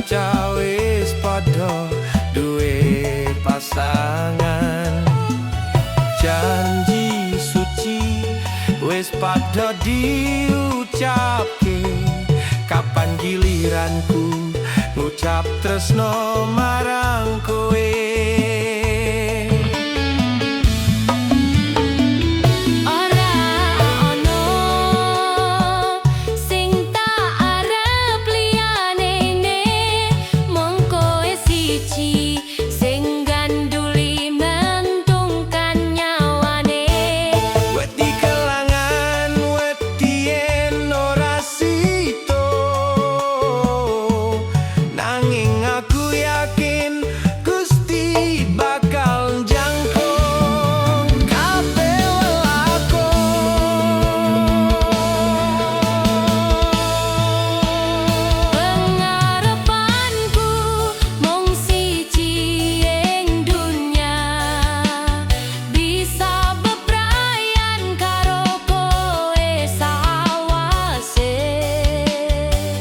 kanca wis padha duwe pasangan. Janji suci wis padha diucapke, kapan giliranku ngucap tresno marang kowe.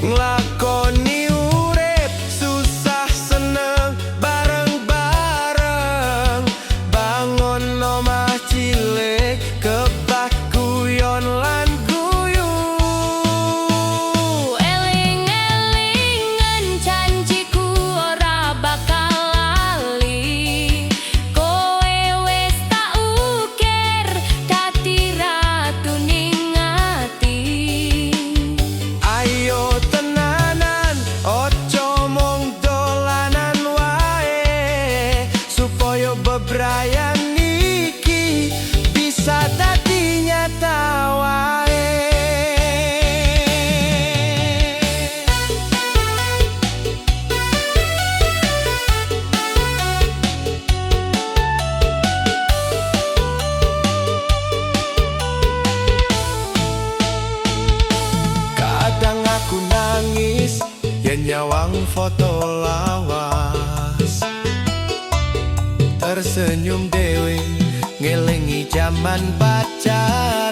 Nglakoni urip susah seneng bareng-bareng, bangun omah cilik kebak guyon lan guyu. Eling-elingen janjiku ora bakal lali, kowe wis tak ukir dadi ratu ning ati. Ayo ojo mung dolanan wae, supaya bebrayan iki bisa dadi nyata wae. Kadang aku nangis yen nyawang foto lawas, tersenyum dewe ngelingi jaman pacaran.